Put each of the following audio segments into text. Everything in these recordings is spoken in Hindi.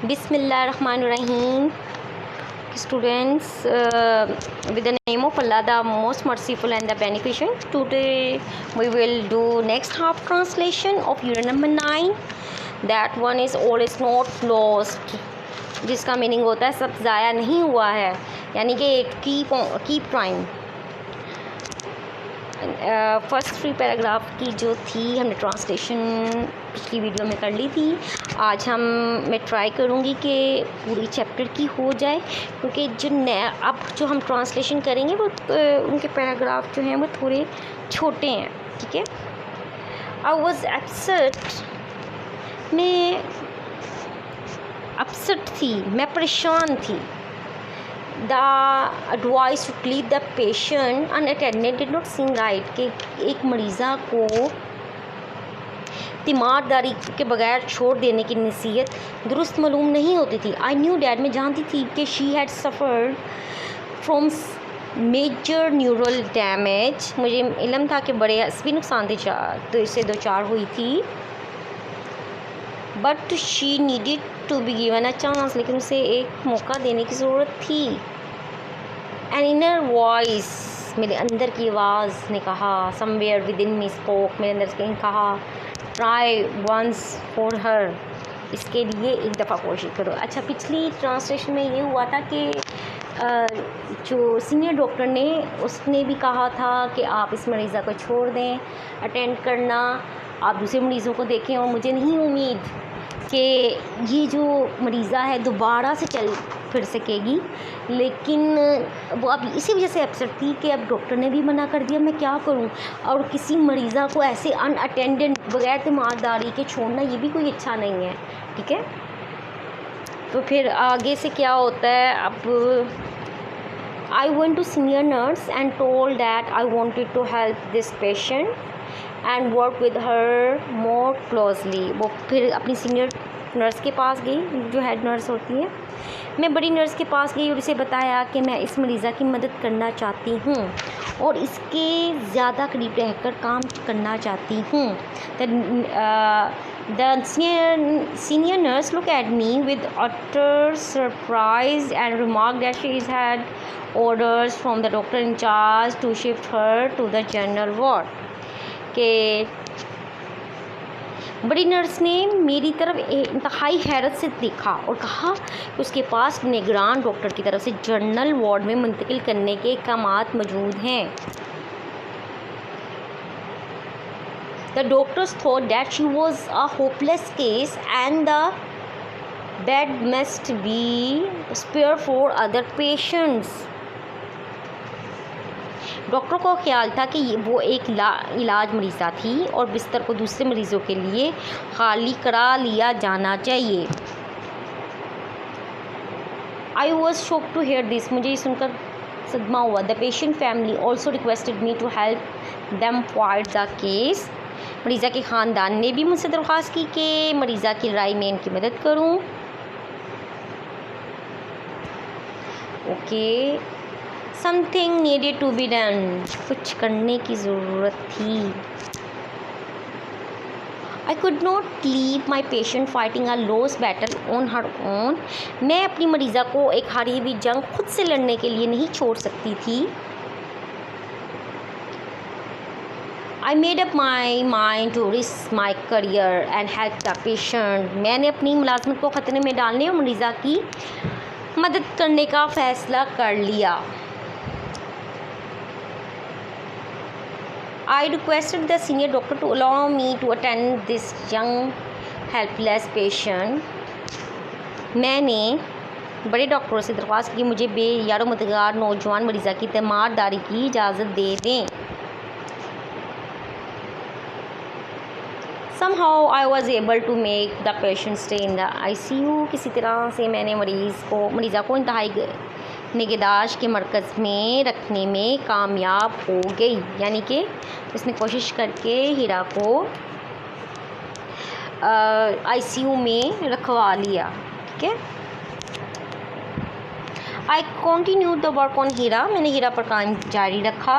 Bismillahirrahmanirrahim. Students, with the name of Allah, the most merciful and the beneficent, today we will do next half translation of unit number 9. That one is all is not lost, जिसका मीनिंग होता है सब ज़ाया नहीं हुआ है, यानी कि कीप ट्राइंग। फर्स्ट 3 पैराग्राफ की जो थी हमने ट्रांसलेशन पिछली वीडियो में कर ली थी। आज मैं ट्राई करूँगी कि पूरी चैप्टर की हो जाए, क्योंकि अब जो हम ट्रांसलेशन करेंगे वो उनके पैराग्राफ जो हैं वो थोड़े छोटे हैं। ठीक है। आई वॉज अपसेट थी, मैं परेशान थी। The advice to leave the patient unattended did not seem right, कि एक मरीज़ा को तीमारदारी के बगैर छोड़ देने की नसीहत दुरुस्त मालूम नहीं होती थी। आई न्यू डैट, मैं जानती थी कि she had suffered from major neural damage, मुझे इल्म था कि बड़े हस्बी नुकसान तो इससे 2-4 हुई थी। But she needed to be given a chance, लेकिन उसे एक मौका देने की ज़रूरत थी। एन इनर वॉइस, मेरे अंदर की आवाज़ ने कहा, somewhere with in me spoke, मेरे अंदर से कहा, ट्राई वंस फॉर हर, इसके लिए एक दफ़ा कोशिश करो। अच्छा, पिछली ट्रांसलेशन में ये हुआ था कि जो सीनियर डॉक्टर ने उसने भी कहा था कि आप इस मरीज़ा को छोड़ दें अटेंड करना, आप दूसरे मरीज़ों को देखें, और मुझे नहीं उम्मीद कि ये जो मरीज़ा है दोबारा से चल फिर सकेगी। लेकिन वो अब इसी वजह से अपसेट थी कि अब डॉक्टर ने भी मना कर दिया, मैं क्या करूं, और किसी मरीज़ा को ऐसे अनअटेंडेड बगैर तीमारदारी के छोड़ना ये भी कोई अच्छा नहीं है। ठीक है। तो फिर आगे से क्या होता है। अब I went to senior nurse and told that I wanted to help this patient and work with her more closely. वो फिर अपनी सीनियर नर्स के पास गई, जो हेड नर्स होती है। मैं बड़ी नर्स के पास गई और उसे बताया कि मैं इस मरीज़ा की मदद करना चाहती हूँ और इसके ज़्यादा करीब रहकर काम करना चाहती हूँ। The senior nurse look at me with utter surprise and remarked that she had orders from the doctor in charge to shift her to the general ward. कि बड़ी नर्स ने मेरी तरफ इंतहाई हैरत से देखा और कहा कि उसके पास निगरान डॉक्टर की तरफ से जनरल वार्ड में मुंतकिल करने के अहकामात मौजूद हैं। The doctors thought that she was a hopeless case and the bed must be spare for other patients. Doctor को ख्याल था कि वो एक इलाज मरीज़ा थी और बिस्तर को दूसरे मरीज़ों के लिए खाली करा लिया जाना चाहिए। I was shock to hear this, मुझे ये सुनकर सदमा हुआ। The patient family also requested me to help them fight the case. मरीज़ा के ख़ानदान ने भी मुझसे दरख्वास्त की कि मरीज़ा की लड़ाई में इनकी मदद करूं। Okay, something needed to be done, कुछ करने की ज़रूरत थी। I could not leave my patient fighting a loss battle on her own, मैं अपनी मरीज़ा को एक हारी हुई जंग खुद से लड़ने के लिए नहीं छोड़ सकती थी। I made up my mind to risk my career and help the patient, मैंने अपनी मुलाजमत को ख़तरे में डालने और मरीज़ा की मदद करने का फ़ैसला कर लिया। I requested the senior doctor to allow me to attend this young helpless patient. मैंने बड़े डॉक्टरों से दरख्वास्त की मुझे बेयारो मददगार नौजवान मरीज़ा की तीमारदारी की इजाज़त दे दें। Somehow I was able to make the patient stay in the ICU. किसी तरह से मैंने मरीज़ा को इंतहाई निगहदाश्त के मरकज़ में रखने में कामयाब हो गई, यानी कि उसने कोशिश करके हीरा को ICU में रखवा लिया। ठीक है। I continue the work on Hira, मैंने हीरा पर काम जारी रखा,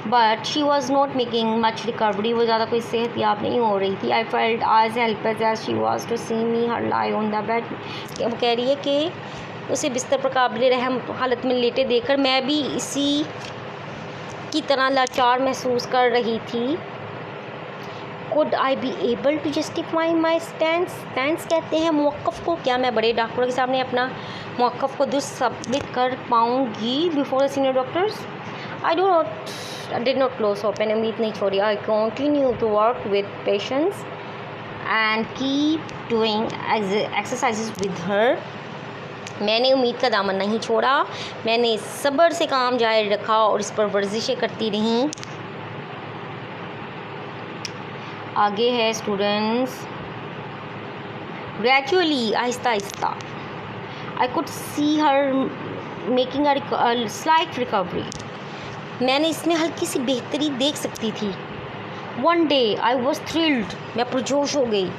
but she was not making much recovery, वो ज़्यादा कोई सेहत याब नहीं हो रही थी। I felt as helpless as she was to see me her lie on the bed. वो कह रही है कि उसे बिस्तर पर काबिल रहम हालत में लेटे देखकर मैं भी इसी की तरह लाचार महसूस कर रही थी। Could I be able to justify my stance? Stance कहते हैं मौक़िफ़ को। क्या मैं बड़े डॉक्टरों के सामने अपना मौक़िफ़ को दुरुस्त साबित कर पाऊँगी before the senior doctors? I did not close hope, मैंने उम्मीद नहीं छोड़ी। I continue to work with patients and keep doing exercises with her. मैंने उम्मीद का दामन नहीं छोड़ा, मैंने सब्र से काम जारी रखा और इस पर वर्जिशें करती रहीं। आगे है स्टूडेंट्स, ग्रेजुअली आहिस्ता आहिस्ता I could see her making a slight recovery, मैंने इसमें हल्की सी बेहतरी देख सकती थी। One day I was thrilled, मैं पुरजोश हो गई,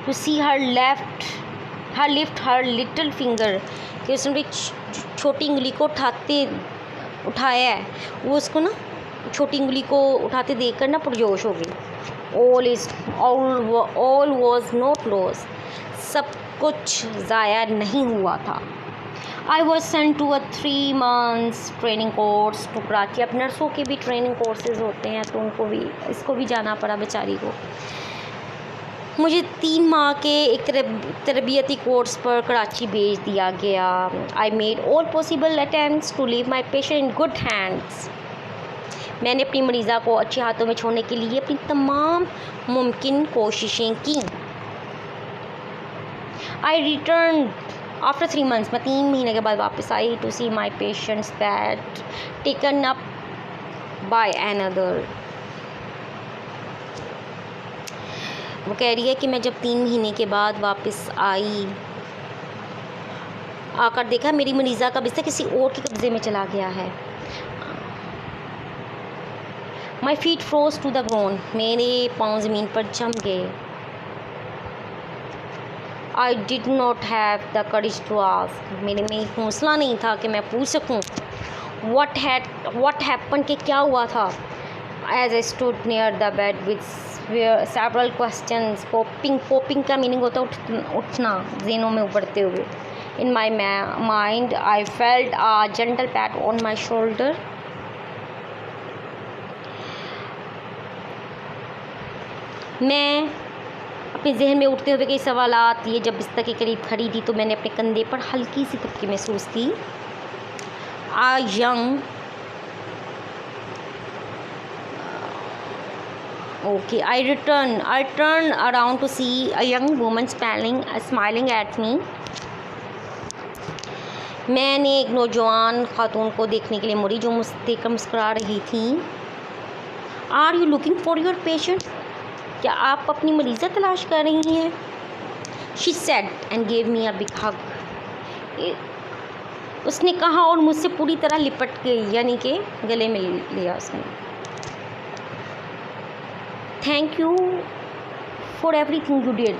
to see her lift her little finger, कि उसने छोटी उंगली को उठाया है, वो उसको ना छोटी उंगली को उठाते देखकर ना पुरजोश हो गई। ऑल वॉज नॉट लॉस, सब कुछ ज़ाया नहीं हुआ था। I was sent to a 3 months training course to Karachi. अब नर्सों के भी ट्रेनिंग कोर्सेज होते हैं, तो उनको भी इसको भी जाना पड़ा बेचारी को। मुझे 3 माह के एक तरबियती कोर्स पर कराची भेज दिया गया। I made all possible attempts to leave my patient in good hands, मैंने अपनी मरीज़ा को अच्छे हाथों में छोड़ने के लिए अपनी तमाम मुमकिन कोशिशें की। आई रिटर्न आफ्टर 3 months, मैं 3 महीने के बाद वापस आई, to see my patients that taken up by another. वो कह रही है कि मैं जब 3 महीने के बाद वापस आई, आकर देखा मेरी मरीज़ा का बिस्तर किसी और के कब्ज़े में चला गया है। My feet froze to the ground, मेरे पाँव ज़मीन पर जम गए। I did not have the courage to ask, मेरे में हौसला नहीं था कि मैं पूछ सकूं what happened, कि क्या हुआ था। As I stood near the bed with several questions popping का मीनिंग होता है उठना, ज़हनों में उभरते हुए। In my mind I felt a gentle pat on my shoulder. मैं अपने जहन में उठते हुए कई सवालात ये जब बिस्तर के करीब खड़ी थी तो मैंने अपने कंधे पर हल्की सी थपकी महसूस की। I turned around to see a young woman smiling at me. मैंने एक नौजवान खातून को देखने के लिए मुड़ी जो मुझसे देखकर मुस्कुरा रही थी। Are you looking for your patient? क्या आप अपनी मरीज़ा तलाश कर रही हैं? She said and gave me a big hug. उसने कहा और मुझसे पूरी तरह लिपट गई, यानी कि गले में लिया उसने। Thank you for everything you did.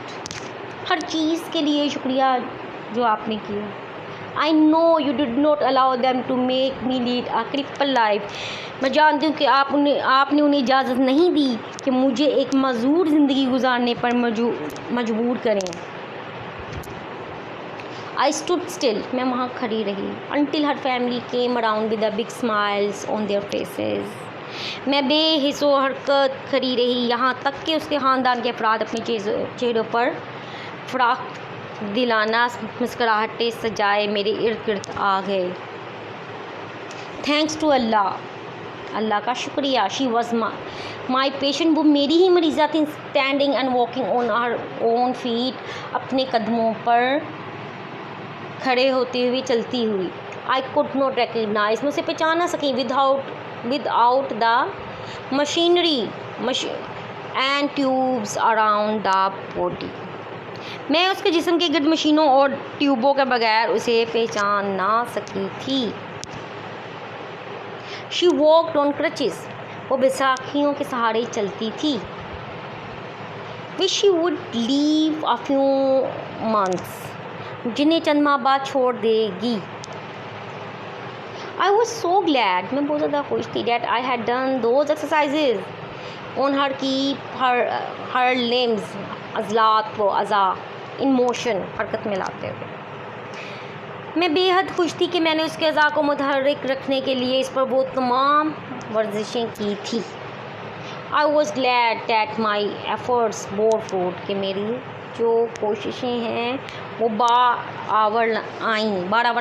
हर चीज़ के लिए शुक्रिया जो आपने किया। I know you did not allow them to make me lead a crippled life. मैं जानती हूँ कि आपने उन्हें इजाज़त नहीं दी कि मुझे एक मजबूर ज़िंदगी गुजारने पर मजबूर करें। I stood still, मैं वहाँ खड़ी रही, until her family came around with the big smiles on their faces. मैं बेहिस्सो हरकत खड़ी रही यहाँ तक कि उसके ख़ानदान के अफराद अपने चेहरों पर फराख दिलाना मुस्कुराहटें सजाए मेरे इर्द गिर्द आ गए। थैंक्स टू अल्लाह का शुक्रिया। शी वॉज माई पेशेंट, वो मेरी ही मरीज़ा थी। Standing and walking on her own feet, अपने कदमों पर खड़े होते हुए चलती हुई। आई कुड नॉट रिकग्नाइज, मुझसे पहचान ना सकी without the machinery and tubes around the body, मैं उसके जिस्म के गिर्द मशीनों और ट्यूबों के बगैर उसे पहचान ना सकी थी। शी वॉक्ड ऑन क्रचेस, वो बैसाखियों के सहारे चलती थी। Wish she would leave a few months, जिन्हें चंद माह बाद छोड़ देगी। आई वॉज सो ग्लैड, मैं बहुत ज़्यादा खुश थी, that I had done those exercises on her की हर लिम्स, अजलात व अज़ा इन मोशन, हरकत में लाते हुए। मैं बेहद खुश थी कि मैंने उसके अज़ा को मुतहर्रिक रखने के लिए इस पर वो तमाम वर्जिशें की थी। I was glad that my efforts bore fruit, कि मेरी जो कोशिशें हैं वो बारावर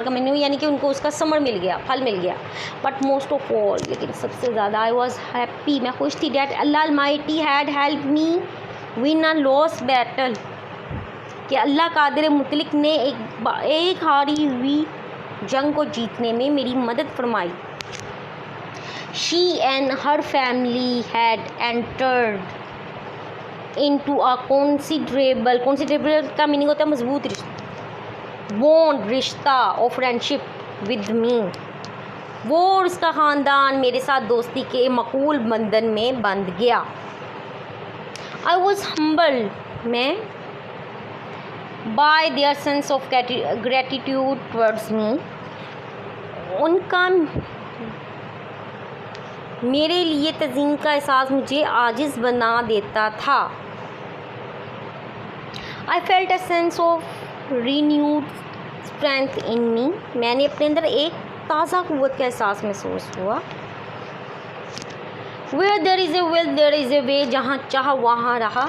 का मैंने यानी कि उनको उसका समर मिल गया, फल मिल गया। बट मोस्ट ऑफ ऑल, लेकिन सबसे ज़्यादा आई वॉज हैप्पी, मैं खुश थी, that Allah Almighty had help me win a loss battle, कि अल्लाह कादिर मुतलिक ने एक हारी हुई जंग को जीतने में मेरी मदद फरमाई। She and her family had entered into a considerable का मीनिंग होता है मजबूत रिश्ता, बॉन्ड, रिश्ता और फ्रेंडशिप विद मी। वो और उसका ख़ानदान मेरे साथ दोस्ती के मकबूल बंधन में बंध गया। आई वॉज हम्बल, मैं by their sense of gratitude towards me, उनका मेरे लिए तज़ीम का एहसास मुझे आजिज़ बना देता था। I felt a sense of renewed strength in me, मैंने अपने अंदर एक ताज़ा क़ुव्वत का एहसास महसूस हुआ। Where there is a will there is a way, जहाँ चाह वहाँ रहा।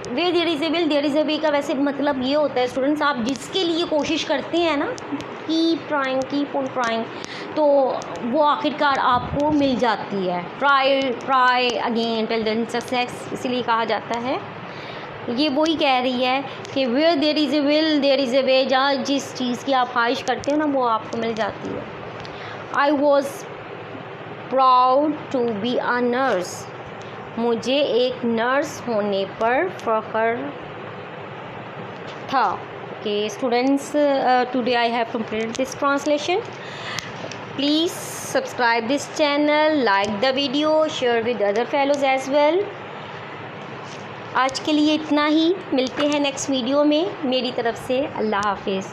Where there is a will there is a way का वैसे मतलब ये होता है स्टूडेंट्स, आप जिसके लिए कोशिश करते हैं ना, कीप ऑन ट्राइंग, तो वो आखिरकार आपको मिल जाती है। Try again till then success, इसलिए कहा जाता है। ये वही कह रही है कि where there is a will there is a way, जहाँ जिस चीज़ की आप ख्वाहिश करते हो ना वो आपको मिल जाती है। I was proud to be a nurse, मुझे एक नर्स होने पर फ़ख्र था। Okay, students, today I have completed this translation. Please subscribe this channel, like the video, share with other fellows as well. आज के लिए इतना ही, मिलते हैं नेक्स्ट वीडियो में। मेरी तरफ से अल्लाह हाफिज़।